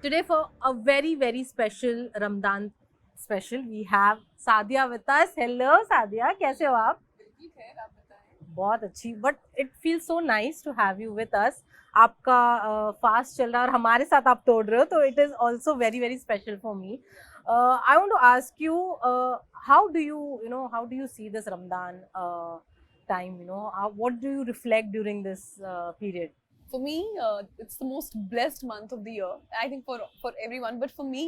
today for a very, very special Ramadan special, we have Sadia with us. Hello Sadia, कैसे हो आप? बहुत अच्छी. But it feels so nice to have you with us. आपका fast चल रहा है और हमारे साथ आप तोड़ रहे हो, तो it is also very, very special for me. I want to ask you, how do you see this Ramadan time? What do you reflect during this period? For me, it's the most blessed month of the year. I think for everyone, but for me,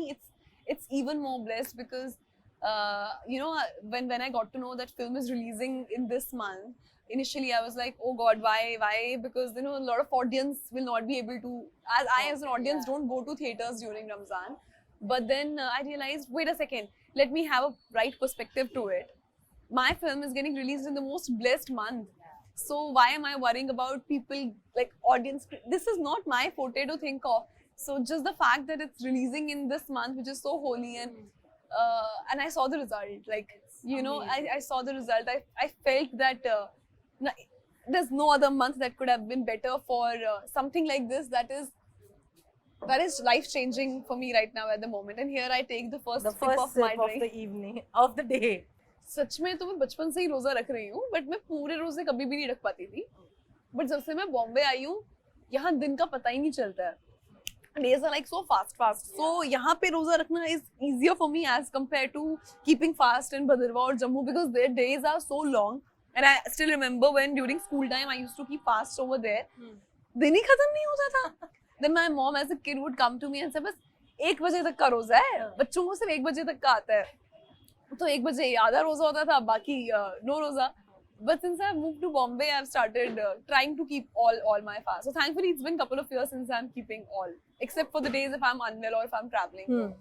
it's even more blessed because when I got to know that film is releasing in this month, initially I was like, oh God, why? Because a lot of audience will not be able to, as an audience don't go to theaters during Ramzan. But then I realized, wait a second, let me have a right perspective to it. My film is getting released in the most blessed month. So why am I worrying about people like audience? This is not my forte to think of. So just the fact that it's releasing in this month, which is so holy, and I saw the result. Like I saw the result. I felt that there's no other month that could have been better for something like this. That is life changing for me right now at the moment. And here I take the first sip of my of drink. the evening of the day. सच में तो मैं बचपन से ही रोजा रख रही हूँ, but मैं पूरे रोजे कभी भी नहीं रख पाती थी. बट जब से मैं बॉम्बे आई हूँ, यहाँ दिन का पता ही नहीं चलता है. Days are like so fast. So यहाँ पे रोजा रखना is easier for me as compared to keeping fast in Bhadarwah or Jammu because their days are so long. And I still remember when during school time I used to keep fast over there. दिन ही खत्म नहीं होता था. Then my mom as a kid would come to me and say, बस 1 बजे तक का रोजा है, बच्चों को सिर्फ 1 बजे तक का आता है. तो 1 बजे आधा रोजा होता था, बाकी नो रोजा. But since I've moved to Bombay, I've started trying to keep all my fast. So thankfully, it's been a couple of years since I'm keeping all, except for the days if I'm unwell or if I'm traveling.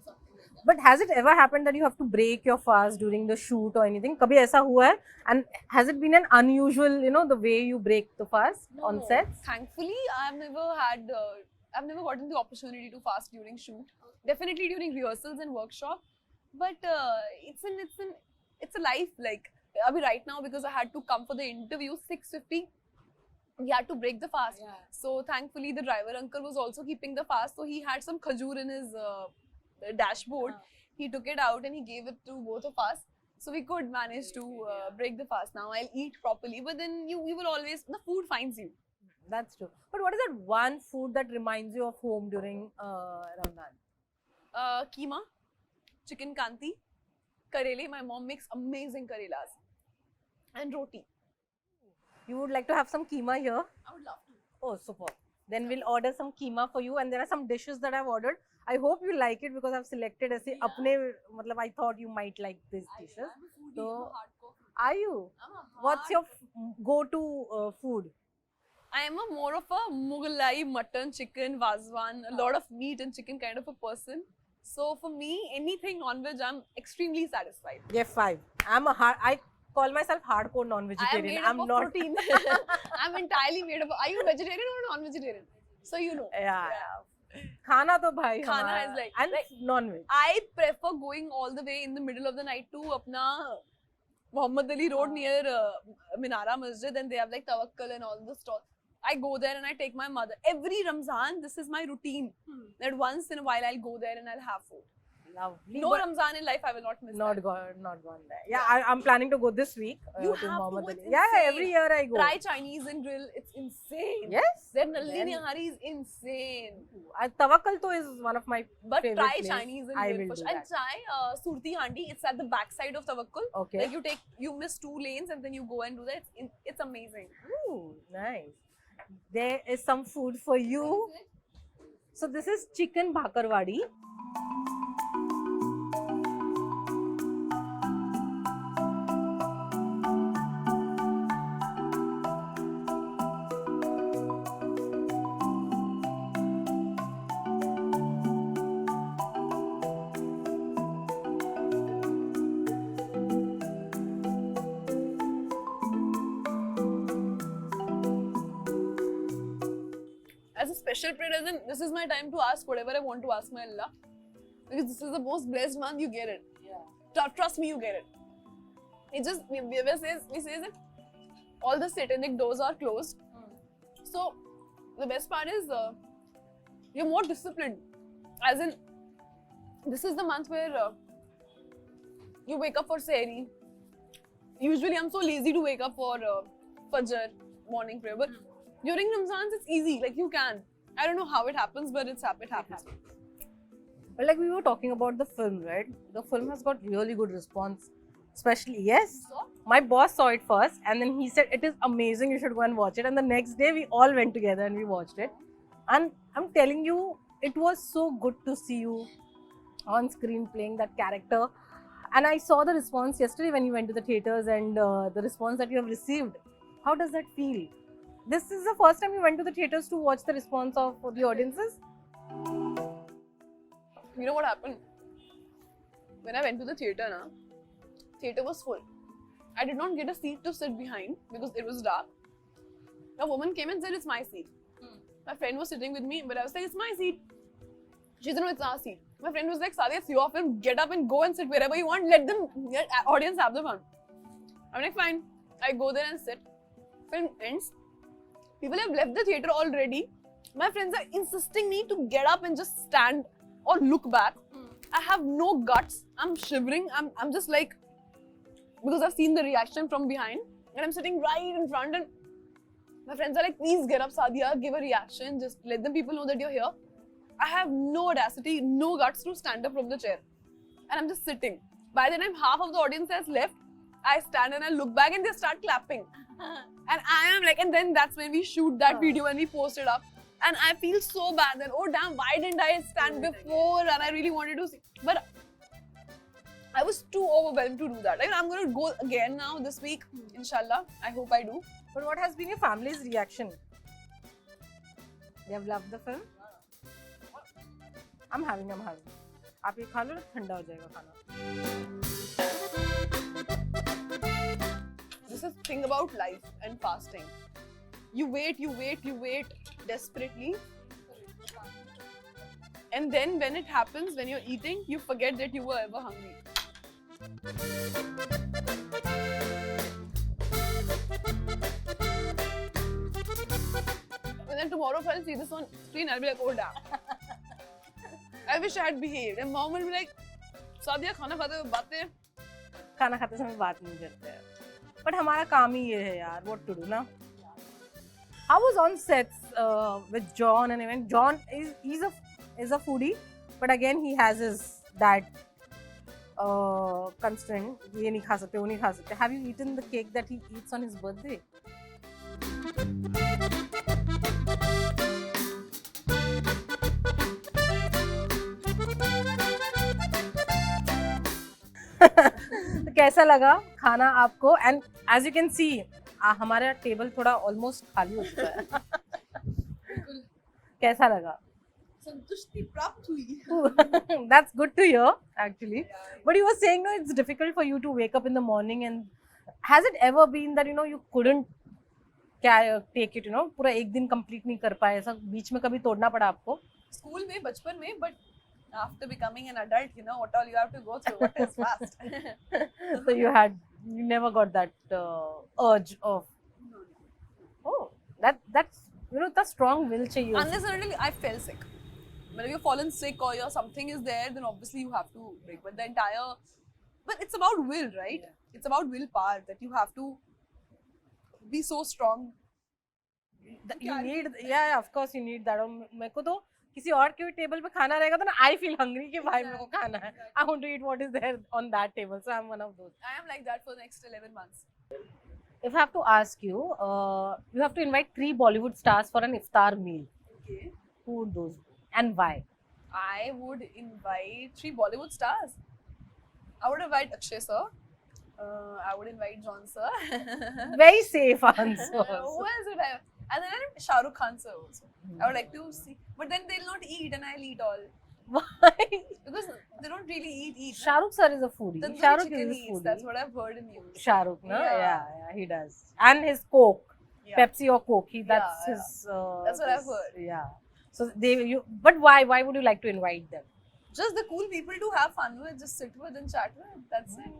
But has it ever happened that you have to break your fast during the shoot or anything? कभी ऐसा हुआ है? And has it been an unusual, the way you break the fast on sets? Thankfully, I've never gotten the opportunity to fast during shoot. Definitely during rehearsals and workshop. But it's a life like. Abhi right now because I had to come for the interview 6:50. He had to break the fast. Yeah. So thankfully the driver uncle was also keeping the fast. So he had some khajur in his dashboard. He took it out and he gave it to both of us. So we could manage to break the fast. Now I'll eat properly. But then you will always, the food finds you. That's true. But what is that one food that reminds you of home during Ramadan? Keema, chicken kanti, karele. My mom makes amazing karelas. And roti. You would like to have some keema here? I would love to. Oh, super. Then we'll order some keema for you. And there are some dishes that I've ordered. I hope you like it because I've selected as I thought you might like these dishes. I'm a foodie. So, I'm a hardcore foodie. are you? What's your go-to food? I am more of a Mughlai, mutton, chicken, vazwan, a lot of meat and chicken kind of a person. So for me, anything non-veg, I'm extremely satisfied. Yeah, 5. I call myself hardcore non-vegetarian. I'm not protein. I'm entirely made up. Are you vegetarian or non-vegetarian? So you know. Yeah. Khana to bhai. Khana is like non-veg. I prefer going all the way in the middle of the night to apna Muhammad Ali Road near Minara Masjid, and they have like Tawakkal and all the stalls. I go there and I take my mother. Every Ramzan, this is my routine. That once in a while I'll go there and I'll have food. Lovely. No Ramzan in life I will not miss. Not gone there. Yeah, I'm planning to go this week. You to have Muhammad to. It's Ali. Yeah, every year I go. Try Chinese and grill. It's insane. Yes. Their Nalli Nihari is insane. Tawakkal to is one of my But favorite try place. Chinese and I grill will for do sure. And that. try Surti Handi. It's at the back side of Tawakkul. Okay. Like you miss 2 lanes and then you go and do that. It's amazing. Ooh, nice. There is some food for you. So this is chicken bhakarwadi. As a special present, this is my time to ask whatever I want to ask my Allah. Because this is the most blessed month, you get it. Yeah. Trust me, you get it. It just, we says that all the satanic doors are closed. So, the best part is, you're more disciplined. As in, this is the month where you wake up for Sehri. Usually, I'm so lazy to wake up for Fajr, morning prayer. But during Ramzans, it's easy. Like, you can. I don't know how it happens, but it happens. But like we were talking about the film, right? The film has got really good response. Especially, yes. My boss saw it first and then he said, it is amazing, you should go and watch it. And the next day, we all went together and we watched it. And I'm telling you, it was so good to see you on screen playing that character. And I saw the response yesterday when you went to the theatres and the response that you have received. How does that feel? This is the first time you went to the theatres to watch the response of the audiences? You know what happened? When I went to the theatre, theatre was full. I did not get a seat to sit behind because it was dark. A woman came and said, it's my seat. My friend was sitting with me, but I was like, it's my seat. She said, no, it's our seat. My friend was like, Sadia, it's your film. Get up and go and sit wherever you want. Let audience have the fun. I'm like, fine. I go there and sit. Film ends. People have left the theatre already. My friends are insisting me to get up and just stand or look back. I have no guts. I'm shivering. I'm just like, because I've seen the reaction from behind. And I'm sitting right in front and my friends are like, please get up, Sadia, give a reaction. Just let the people know that you're here. I have no audacity, no guts to stand up from the chair. And I'm just sitting. By the time half of the audience has left, I stand and I look back and they start clapping. And I am like, and then that's when we shoot that video and we post it up. And I feel so bad that, oh damn, why didn't I stand before? And I really wanted to see. But I was too overwhelmed to do that. Like, I'm going to go again now this week, inshallah. I hope I do. But what has been your family's reaction? They have loved the film? I'm having. आप ये खा लो ना ठंडा हो जाएगा खाना. This is the thing about life and fasting. You wait desperately. And then when it happens, when you're eating, you forget that you were ever hungry. And then tomorrow if I'll see this on screen, I'll be like, oh damn. I wish I had behaved. And mom will be like, Sadia, खाना खाते समय बात नहीं करते हैं. But हमारा काम ही ये है यार, what to do ना. I was on sets with John and even John is a foodie, but again he has his that constraint. ये नहीं खा सकते, वो नहीं खा सकते. Have you eaten the cake that he eats on his birthday? तो कैसा लगा खाना आपको? And as you can see हमारा टेबल थोड़ा ऑलमोस्ट खाली हो चुका है. कैसा लगा? संतुष्टि प्राप्त हुई. That's good to hear actually. But you were saying no, it's difficult for you to wake up in the morning, and has it ever been that you couldn't take it, पूरा एक दिन complete नहीं कर पाए, ऐसा बीच में कभी तोड़ना पड़ा आपको? स्कूल में, बचपन में, but after becoming an adult, what all you have to go through, what is fast. So you never got that urge of, oh, that's the strong will चाहिए. Unless and until I fell sick. But if you've fallen sick or something is there, then obviously you have to break. But it's about will, right? Yeah. It's about willpower that you have to be so strong. You need, yeah, of course you need that. मेरे को तो किसी और के table पे खाना रहेगा तो ना I feel hungry कि भाई मेरे को खाना है. I want to eat what is there on that table. So I'm one of those. I am like that for the next 11 months. If I have to ask you, you have to invite 3 Bollywood stars for an iftar meal. Okay. Who would those be and why? I would invite 3 Bollywood stars. I would invite Akshay sir. I would invite John sir. Very safe answer. Who else would I? And then Shah Rukh Khan sir also. I would like to see. But then they'll not eat and I'll eat all. Why? Because they don't really eat. Shah Rukh sir is a foodie. Shah Rukh is a foodie. That's what I've heard in news. Shah Rukh, no? Yeah, he does. And his Coke. Yeah. Pepsi or Coke. That's his... that's what I've heard. Yeah. So but why would you like to invite them? Just the cool people to have fun with, just sit with and chat with. That's it.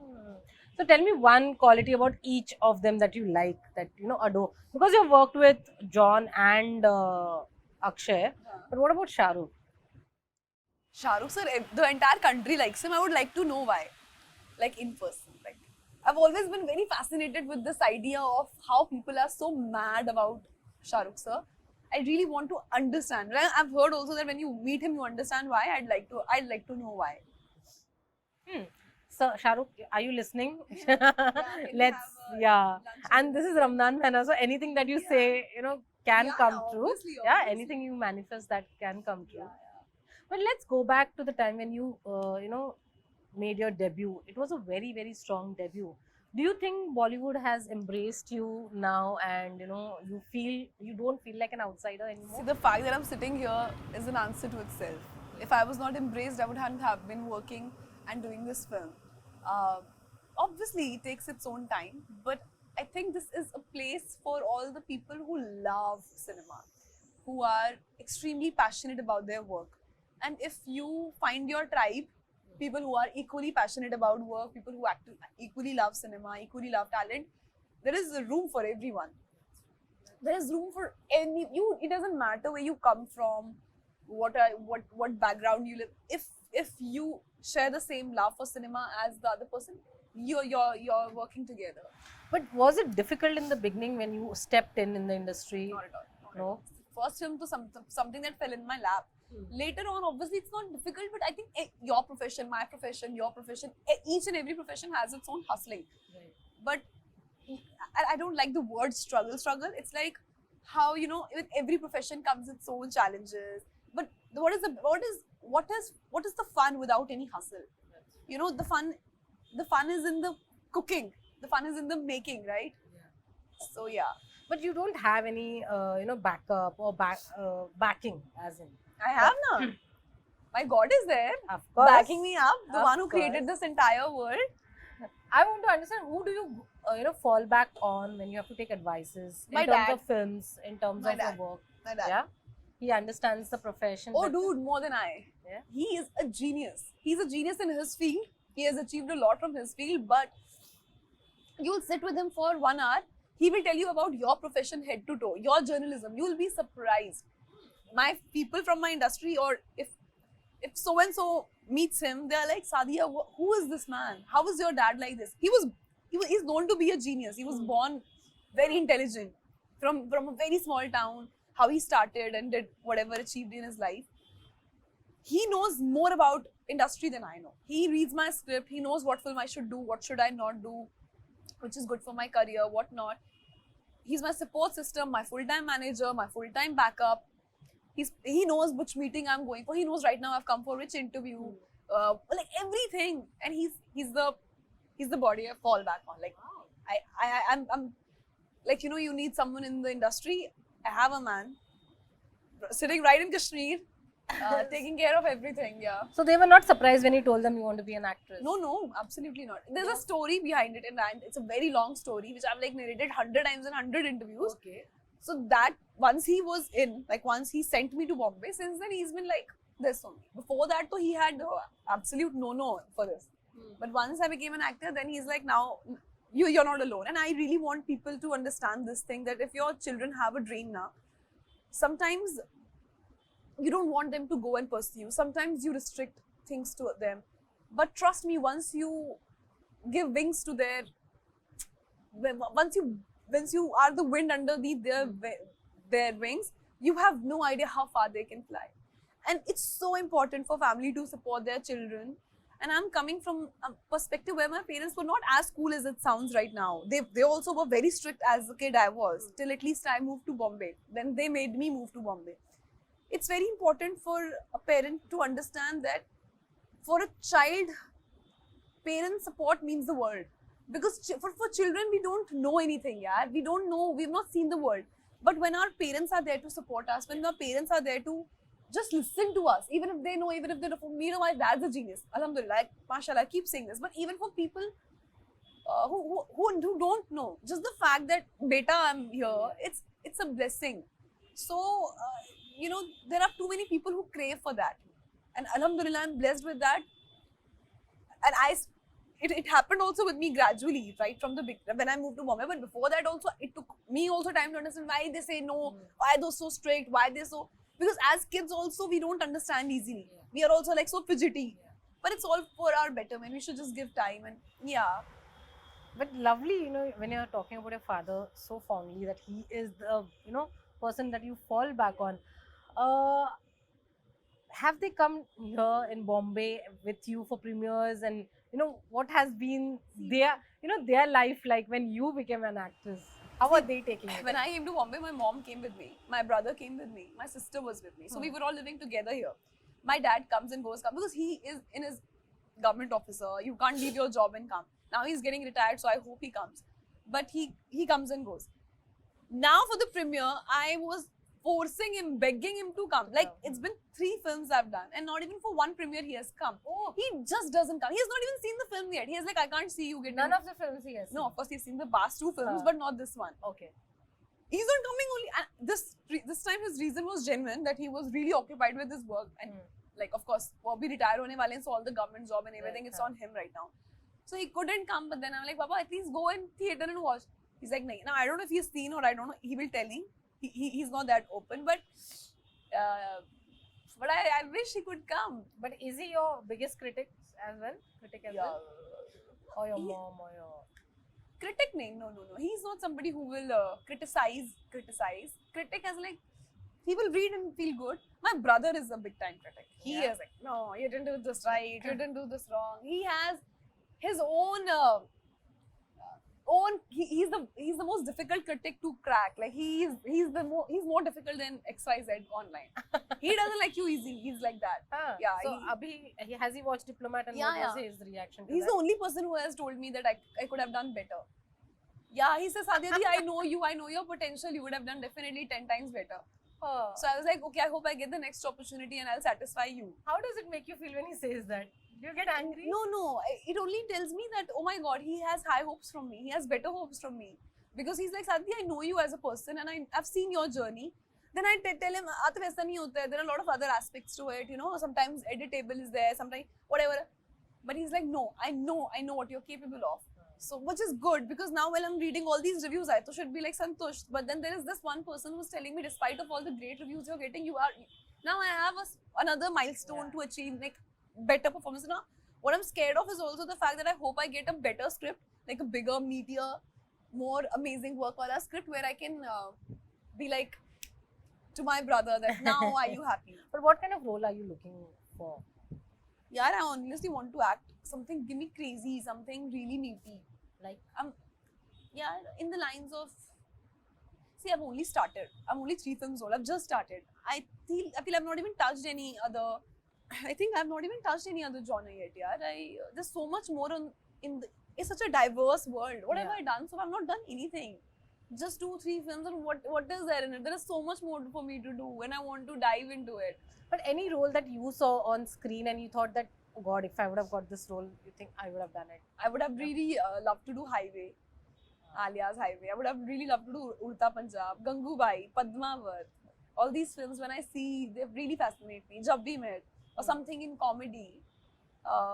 So tell me one quality about each of them that you like, that adore. Because you've worked with John and Akshay, but what about Shah Rukh? Shah Rukh sir, the entire country likes him. I would like to know why, like in person. Like I've always been very fascinated with this idea of how people are so mad about Shah Rukh sir. I really want to understand. I've heard also that when you meet him, you understand why. I'd like to know why. So, Shahrukh, are you listening? Can we Let's, have a yeah. lunch And this together? is Ramadan Mahina, so anything that you say, can Yeah, come yeah, true. obviously, Yeah, obviously. anything you manifest that can come true. Yeah. But let's go back to the time when you, made your debut. It was a very, very strong debut. Do you think Bollywood has embraced you now, and you don't feel like an outsider See, anymore? the fact that I'm sitting here is an answer to itself. If I was not embraced, I wouldn't have been working and doing this film. Uh, Obviously, it takes its own time, but I think this is a place for all the people who love cinema, who are extremely passionate about their work. And if you find your tribe, people who are equally passionate about work, people who equally love cinema, equally love talent, there is room for everyone. There is room for any you. It doesn't matter where you come from, what background you live. If you share the same love for cinema as the other person, you're working together. But was it difficult in the beginning when you stepped in the industry? Not at all. Not at No? all. First film to something that fell in my lap. Later on, obviously, it's not difficult, but I think your profession, my profession, your profession, each and every profession has its own hustling. But I don't like the word struggle. It's like how with every profession comes its own challenges. But what is the fun without any hustle? The fun is in the cooking. The fun is in the making, right? So yeah, But you don't have any, backup or backing, as in. I have now. My God is there, Of course. backing me up. The Of one who course. created this entire world. I want to understand, who do you, fall back on when you have to take advices in My terms dad. of films, in terms My of dad. your work? My dad. Yeah, he understands the profession. Oh, but- dude, more than I. Yeah. He is a genius. He's a genius in his field. He has achieved a lot from his field, but you'll sit with him for 1 hour. He will tell you about your profession head to toe, your journalism. You'll be surprised. My people from my industry, or if so and so meets him, they're like, Sadia, who is this man? How is your dad like this? He's known to be a genius. He was born very intelligent from a very small town. How he started and did whatever achieved in his life. He knows more about industry than I know. He reads my script. He knows what film I should do, what should I not do, which is good for my career, what not. He's my support system, my full-time manager, my full-time backup. He knows which meeting I'm going for. He knows right now I've come for which interview, like everything. And he's the body I fall back on. Like I'm like you need someone in the industry. I have a man sitting right in Kashmir, taking care of everything. Yeah. So they were not surprised when you told them you want to be an actress. No, absolutely not. There's a story behind it, and it's a very long story which I've like narrated 100 times in 100 interviews. Okay. So that once he was in, like once he sent me to Bombay, since then he's been like this only. Before that, though, he had absolute no for this. But once I became an actor, then he's like, now you're not alone. And I really want people to understand this thing, that if your children have a dream now, sometimes you don't want them to go and pursue. Sometimes you restrict things to them. But trust me, once you give wings to once you are the wind underneath their wings, you have no idea how far they can fly. And it's so important for family to support their children. And I'm coming from a perspective where my parents were not as cool as it sounds right now. They also were very strict as a kid I was, till at least I moved to Bombay. Then they made me move to Bombay. It's very important for a parent to understand that for a child, parent support means the world. Because for children, we don't know anything, yeah. We don't know, we've not seen the world. But when our parents are there to support us, when our parents are there to just listen to us, even if they know, even if they don't, my dad's a genius. Alhamdulillah, mashallah, I keep saying this. But even for people who don't know, just the fact that, beta, I'm here, it's a blessing. So, there are too many people who crave for that. And alhamdulillah, I'm blessed with that. And it happened also with me gradually, right from the beginning, when I moved to Bombay. But before that also, it took me also time to understand why they say no, why they're so strict, why they're so... Because as kids also, we don't understand easily. we are also like so fidgety. But it's all for our betterment. We should just give time and yeah. But lovely, you know, when you're talking about your father so fondly that he is the, you know, person that you fall back on. Uh, have they come here in Bombay with you for premieres, and you know what has been their, you know, their life like when you became an actress? How are they taking it? When I came to Bombay, my mom came with me, my brother came with me, my sister was with me. So we were all living together here. My dad comes and goes, because he is in his government officer. You can't leave your job and come. Now he's getting retired, so I hope he comes. But he comes and goes. Now for the premiere, I was forcing him, begging him to come. Like, it's been 3 films I've done, and not even for one premiere he has come. Oh. He just doesn't come. He has not even seen the film yet. He is like, I can't see you. None of the films he has No, seen. of course he's seen the past 2 films, but not this one. Okay. He's not coming only. And this time his reason was genuine, that he was really occupied with his work, and like, of course, वो अभी retire होने वाले हैं, so all the government job and everything, it's on him right now. So he couldn't come, but then I'm like, Papa, at least go in theater and watch. He's like, nahi. Now I don't know if he's seen or I don't know. He will tell me. He's not that open, but I wish he could come. But is he your biggest critic as well? Well? Or your mom or your... Critic nahi, no. He's not somebody who will criticize. Critic as like, he will read and feel good. My brother is a big time critic. He is like, no, you didn't do this right, you didn't do this wrong. He has his own he's the most difficult critic to crack. Like, he's more difficult than XYZ online. He doesn't like you easy. He's like that. Yeah. So has he watched Diplomat, and what was his reaction to He's that? the only person who has told me that I could have done better. Yeah, he says, Sadia ji, I know your potential. You would have done definitely 10 times better. So I was like, okay, I hope I get the next opportunity and I'll satisfy you. How does it make you feel when he says that? Do you get angry? No. It only tells me that, oh my God, he has high hopes from me. He has better hopes from me. Because he's like, Sadhya, I know you as a person and I've seen your journey. Then I tell him, Aata waisa nahi hota hai. There are a lot of other aspects to it. You know, sometimes editable is there, sometimes whatever. But he's like, no, I know what you're capable of. So, which is good, because now while I'm reading all these reviews, I should be like Santush. But then there is this one person who's telling me, despite of all the great reviews you're getting, now I have another milestone to achieve, like better performance. Now, what I'm scared of is also the fact that I hope I get a better script, like a bigger, meatier, more amazing work on a script where I can be like to my brother that now are you happy? But what kind of role are you looking for? Yeah, I honestly want to act something, give me crazy, something really meaty. Like, in the lines of, see, I've only started. I'm only 3 films old. I've just started. I feel I've not even touched any other. I think I've not even touched any other genre yet. There's so much more it's such a diverse world. What have I done? So I've not done anything. Just 2-3 films, and what is there in it? There is so much more for me to do, and I want to dive into it. But any role that you saw on screen and you thought that, oh God, if I would have got this role, you think I would have done it? I would have really loved to do Highway, Alia's Highway. I would have really loved to do Udta Punjab, Gangubai, Padmavat. All these films, when I see, they really fascinate me. Jab Bhi Met, or something in comedy,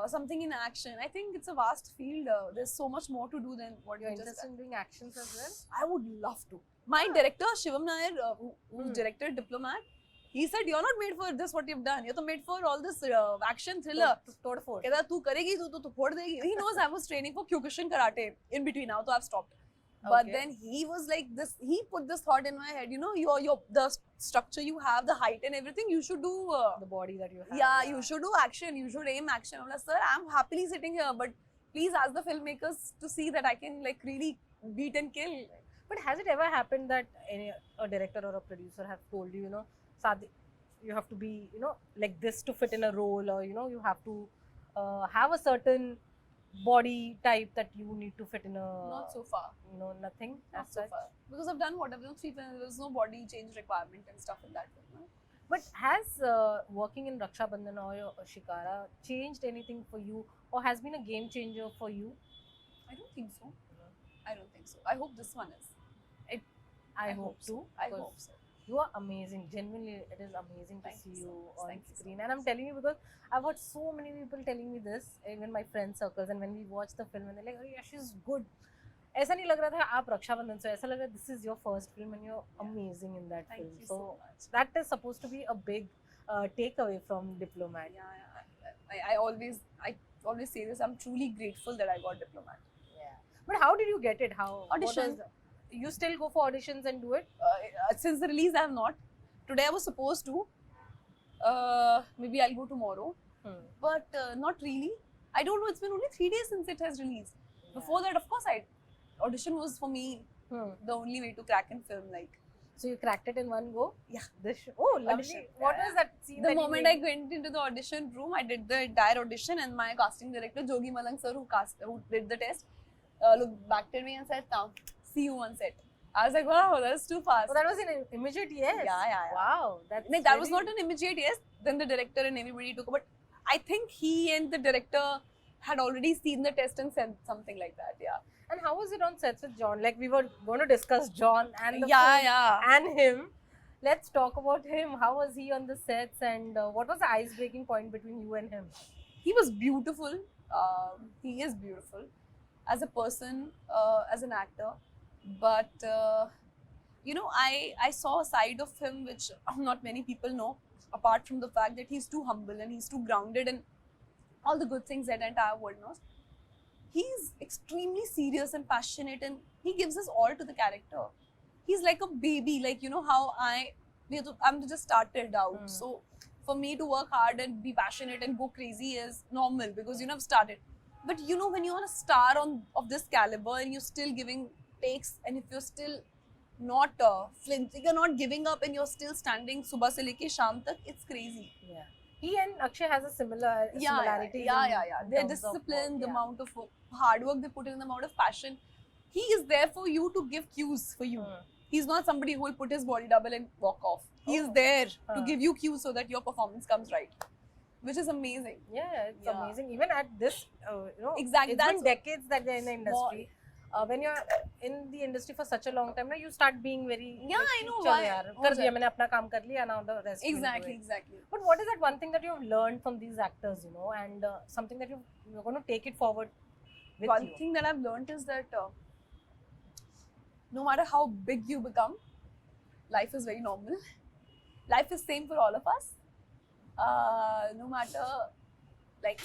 something in action. I think it's a vast field. There's so much more to do than what You're you just interested in doing actions as well? I would love to. My director, Shivam Nair, who directed Diplomat, he said, you're not made for this, what you've done. You're made for all this action thriller. Tod phod. कहता तू करेगी तो फोड़ देगी. He knows I was training for Kyokushin karate in between. Now, so I've stopped. But then he was like this. He put this thought in my head. You know, the structure you have, the height and everything. You should do the body that you have. Yeah, you should do action. You should aim action. I'm like, sir, I'm happily sitting here, but please ask the filmmakers to see that I can like really beat and kill. But has it ever happened that a director or a producer have told you, you know, Sadi, you have to be, you know, like this to fit in a role, or you know, you have to have a certain body type that you need to fit in a... Not so far. You know, nothing Not as so such. far. Because I've done whatever, 3 films, there's no body change requirement and stuff in that film. No? But has working in Raksha Bandhan or Shikara changed anything for you, or has been a game changer for you? I don't think so. I don't think so. I hope this one is. I hope so. too. I hope so. You are amazing. Genuinely, it is amazing to Thank see you so you much. on Thank you so screen. And I'm telling you because I've heard so many people telling me this, even my friend circles, and when we watch the film and they're like, oh yeah, she's good. ऐसा नहीं लग रहा था आप रक्षाबंधन से ऐसा लग रहा this is your first film and you're amazing in that Thank film. you So so much. that is supposed to be a big take away from Diplomat? I always say this. I'm truly grateful that I got Diplomat. Yeah. But how did you get it? How? Audition. You still go for auditions and do it? Since the release, I have not. Today I was supposed to. Maybe I'll go tomorrow. But not really. I don't know. It's been only 3 days since it has released. Yeah. Before that, of course, audition was for me the only way to crack in film. Like, so you cracked it in one go? Yeah. Oh, lovely. Audition. What was that scene? The moment I went into the audition room, I did the entire audition, and my casting director, Jogi Malang sir, who did the test, looked back at me and said, "Now, see you on set." I was like, wow, that's too fast. Oh, that was an immediate yes? Yeah. Wow. That was not an immediate yes. Then the director and everybody took, but I think he and the director had already seen the test and said something like that. Yeah. And how was it on sets with John? Like, we were going to discuss John and the yeah. and him. Let's talk about him. How was he on the sets, and what was the ice-breaking point between you and him? He was beautiful. He is beautiful as a person, as an actor. But I saw a side of him which not many people know. Apart from the fact that he's too humble and he's too grounded and all the good things that the entire world knows, he's extremely serious and passionate, and he gives his all to the character. He's like a baby, like how I'm just started out. So for me to work hard and be passionate and go crazy is normal because I've started. But when you're a star of this caliber and you're still giving takes, and if you're still not flinching, you're not giving up, and you're still standing subah se leke sham tak, it's crazy. Yeah. He and Akshay has a similarity. Yeah. Their discipline, the amount of hard work they put in, the amount of passion. He is there for you to give cues for you. He's not somebody who will put his body double and walk off. He is there to give you cues so that your performance comes right, which is amazing. Yeah, it's amazing. Even at this, exactly. It's been decades that they're in the industry. When you're in the industry for such a long time, you start being very I know why. Kar diya, maine apna kaam kar liya, now the rest. Exactly. But what is that one thing that you've learned from these actors, and something that you're going to take it forward with One thing that I've learned is that no matter how big you become, life is very normal. Life is same for all of us. No matter, like,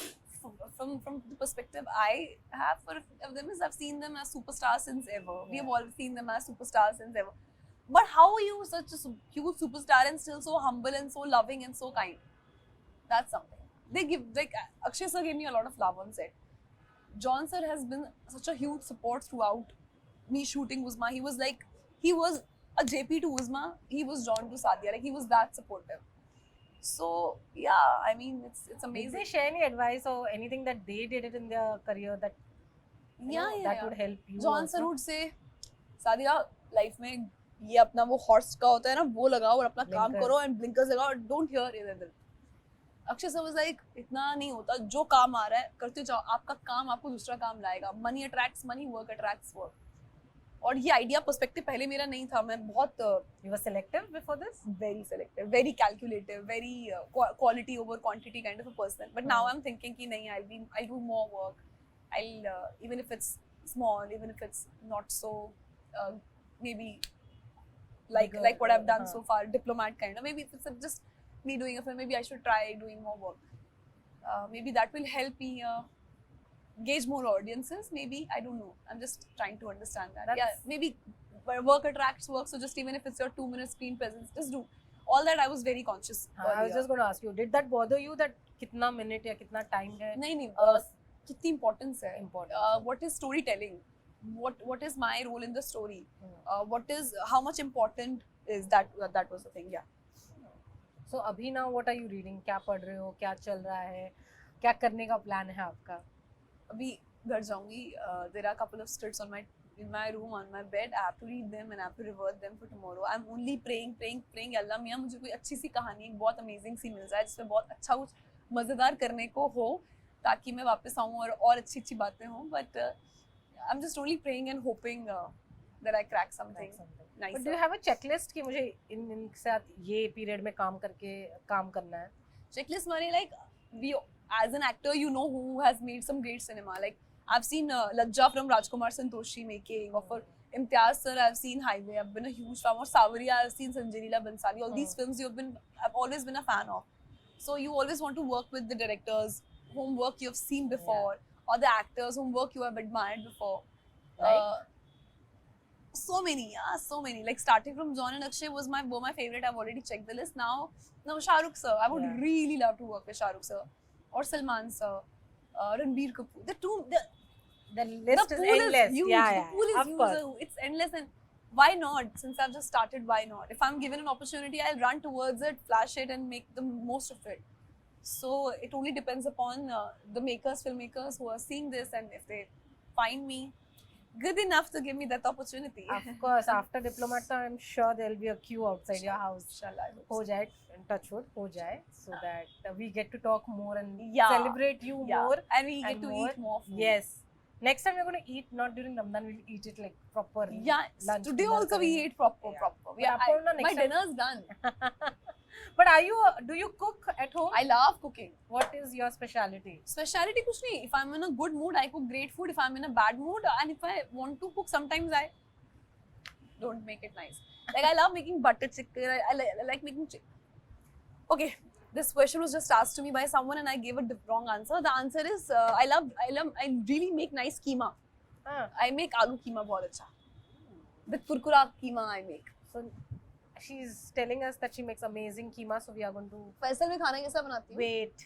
from the perspective I have for them is I've seen them as superstars since ever. We have all seen them as superstars since ever. But how are you such a huge superstar and still so humble and so loving and so kind? That's something. They give, like, Akshay sir gave me a lot of love on set. John sir has been such a huge support throughout me shooting Uzma. He was a JP to Uzma. He was John to Sadia. Like, he was that supportive. So yeah, I mean, it's amazing. Did they share any advice or anything that they did it in their career that that would help you? John sir would say, Sadia, life में ये अपना वो horse का होता है ना, वो लगाओ और अपना काम करो and blinkers लगाओ, don't hear इधर. Akshay sir was like, इतना नहीं होता, जो काम आ रहा है करते जाओ, आपका काम आपको दूसरा काम लाएगा. Money attracts money, work attracts work. और ये आइडिया पर्सपेक्टिव पहले मेरा नहीं था. मैं बहुत You were selective before this? Very selective, very calculative, very quality over quantity kind of a person. But now I'm thinking कि नहीं, I'll do more work. I'll even if it's small, even if it's not so maybe like what I've done so far, Diplomat kind of. Maybe if it's just me doing a film, maybe I should try doing more work. Maybe that will help me gauge more audiences. Maybe, I don't know. I'm just trying to understand that. Maybe work attracts work. So just even if it's your 2-minute screen presence, just do. All that I was very conscious. I was just going to ask you, did that bother you that kitna minute ya kitna time hai? नहीं. कितनी importance है? What is storytelling? What is my role in the story? How much important is that? That was the thing. Yeah. So अभी now what are you reading? क्या पढ़ रहे हो? क्या चल रहा है? क्या करने का plan है आपका? अभी घर जाऊंगी. There are a couple of scripts in my room on my bed. I have to read them and I have to revert them for tomorrow. I'm only praying. अल्लाह मियाँ मुझे कोई अच्छी सी कहानी, एक बहुत amazing सी मिल जाए जिसमें बहुत अच्छा कुछ मजेदार करने को हो, ताकि मैं वापस आऊँ और अच्छी बातें हों. But I'm just only praying and hoping that I crack something nice. But do you have a checklist कि मुझे इन साथ ये period में काम करना है? Checklist माने like as an actor, you know who has made some great cinema. Like I've seen Lajja from Rajkumar Santoshi making, or for Imtiaz sir, I've seen Highway. I've been a huge fan. Or Sawariya, I've seen Sanjay Leela Bhansali. All these films I've always been a fan of. So you always want to work with the directors whom work you've seen before, or the actors whom work you have admired before. Like? So many. Like starting from John and Akshay were my favorite. I've already checked the list. Now Shah Rukh sir. I would really love to work with Shah Rukh sir, or Salman sir, Ranbir Kapoor. The list is endless. Huge. Yeah, The pool is of huge. course. It's endless, and why not? Since I've just started, why not? If I'm given an opportunity, I'll run towards it, flash it, and make the most of it. So it only depends upon the filmmakers who are seeing this, and if they find me good enough to give me that opportunity. Of course, after Diplomat, I'm sure there'll be a queue outside your house. Inshallah, I hope Ho so. jaye, touch wood, ho jaye, so that we get to talk more and Yeah. celebrate you more. And we get to eat more food. Yes. Next time we're going to eat not during Ramadan, we'll eat it like proper. Yeah. Lunch, Today dinner also we karenge. ate proper. But Yeah. apurna, next My time- dinner's done. But do you cook at home? I love cooking. What is your speciality? Speciality kuch nahi. If I'm in a good mood, I cook great food. If I'm in a bad mood, and if I want to cook, sometimes I don't make it nice. Like I love making butter chicken. I like making chicken. Okay, this question was just asked to me by someone, and I gave a wrong answer. The answer is I really make nice keema. I make aloo keema bahut acha. The kurkura keema I make. So she's telling us that she makes amazing keema, so we are going to Faisal में खाना कैसा बनाती हूँ? wait.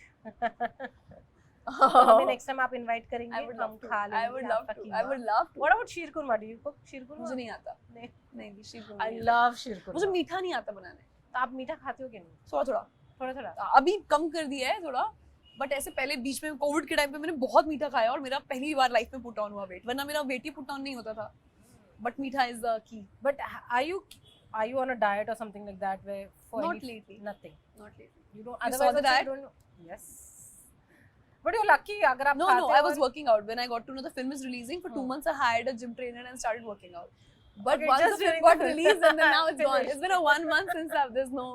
हमें next time आप invite करेंगे, I would हम love to. खा I लेंगे would आपका love to. Keema. I would love to. What about sheer kurma? Do you cook sheer kurma? मुझे नहीं आता. नहीं. नहीं sheer kurma I नहीं आता. love sheer kurma. मुझे मीठा नहीं आता बनाने. तो आप मीठा खाते हो कि नहीं? थोड़ा थोड़ा. अभी कम कर दिया है थोड़ा, बट ऐसे पहले बीच में कोविड के टाइम पे मैंने बहुत मीठा खाया और मेरा पहली बार लाइफ में पुट ऑन हुआ वेट, वरना मेरा वेट ही पुट ऑन नहीं होता था. बट मीठा is the key. But are you on a diet or something like that where for Not any- lately. Nothing. Not lately. You don't. You Otherwise, saw the also you diet? don't know. Yes. But you're lucky. अगर आप No, खाते I हो was working out when I got to know the film is releasing. For 2 months, I hired a gym trainer and started working out. But Okay, once just the film during got the film. released, and then now it's gone. Finished. It's been a 1 month since there's no.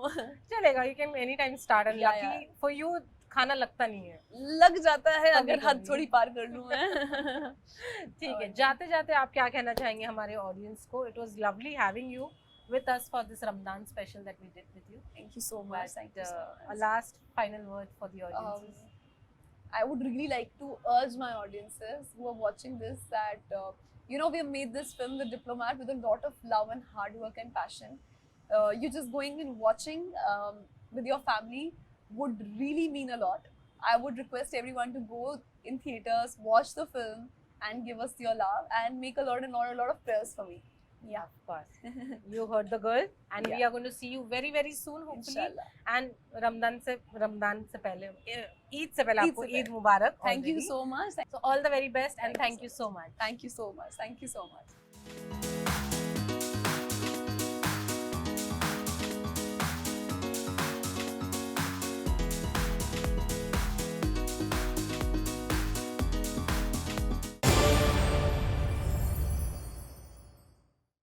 चलेगा. You can anytime start and Yeah, lucky for you खाना लगता नहीं है. लग जाता है कभी अगर हद कभी. थोड़ी पार कर लूं मैं. ठीक है. जाते जाते आप क्या कहना चाहेंगे हमारे ऑडियंस को? It was lovely having you with us for this Ramadan special that we did with you. Thank you so much. Thank you so A much. last final word for the audiences. I would really like to urge my audiences who are watching this that we have made this film, The Diplomat, with a lot of love and hard work and passion. You just going and watching with your family would really mean a lot. I would request everyone to go in theaters, watch the film, and give us your love and make a lot of prayers for me. Yeah, of course. You heard the girl, and we Yeah. are going to see you very very soon, hopefully. Inshallah. And Ramzan से पहले, ईद से पहले ईद आपको से ईद मुबारक. Thank you already. so much. So all the very best, and Thank you thank so you so much. Thank you so much. Thank you so much.